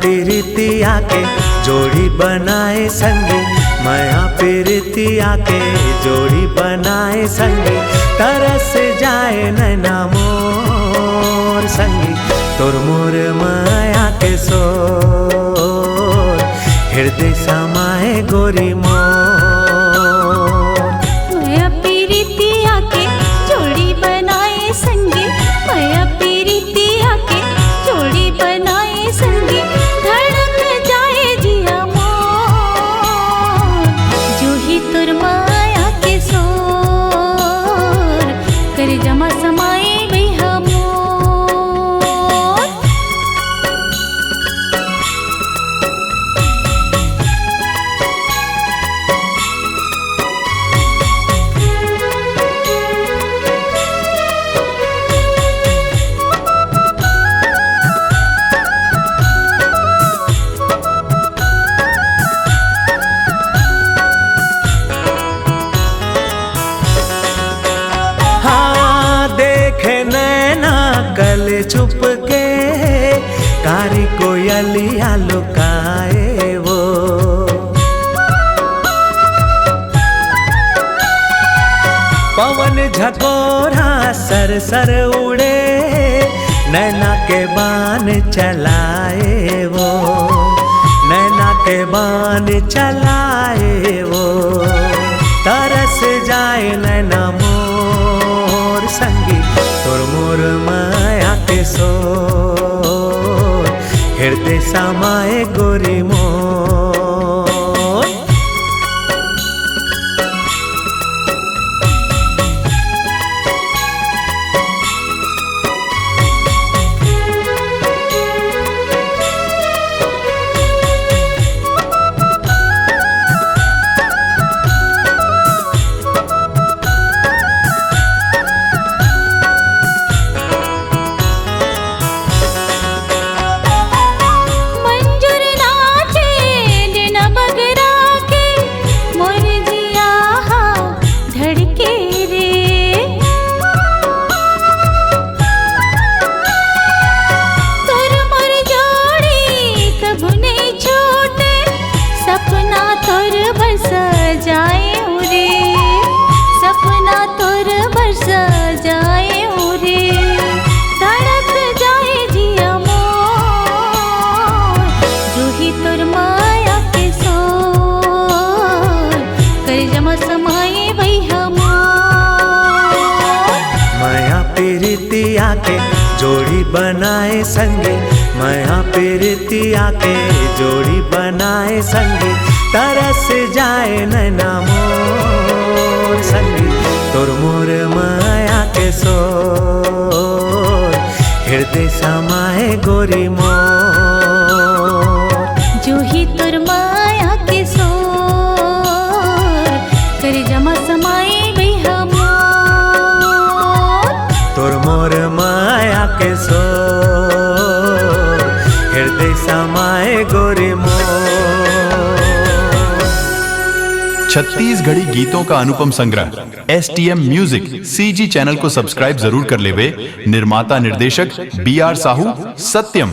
प्रीतिया के जोड़ी बनाए संगी, माया प्रीतिया के जोड़ी बनाए संगी, तरस जाए नैना मोर संगी, तोर मोर माया के सोर, हृदय समाए गोरी मोर। माया प्रीतिया के जोड़ी बनाए संगी, माया प्रीतिया के जोड़ी बनाए संगी, धड़क जाए जिया मोर, जो ही तुर माया के सोर, कर जमा समाए भैया मोर। कल चुप के कारी कोयलिया लुकाए वो, पवन झकोरा सर सर उड़े, नैना के बान चलाए वो, नैना के बान चलाए वो, तरस जाए नैना मोर संगी, तोर मोर माया के सोर, हृदय समाए गोरी मोर। प्रीतिया के जोड़ी बनाए संगे, माया प्रीतिया के जोड़ी बनाए संगे, तरस जाए नैना मोर संगी, तोर मोर माया के सोर, हृदय समाए गोरी मोर। जो ही तोर माया के सोर, कर जमा समाए भैया मोर, तोर मोर माया के सोर, हृदय समाए गोरी मोर। छत्तीसगढ़ी गीतों का अनुपम संग्रह STM म्यूजिक CG चैनल को सब्सक्राइब जरूर कर लेवे। निर्माता निर्देशक BR साहू, सत्यम।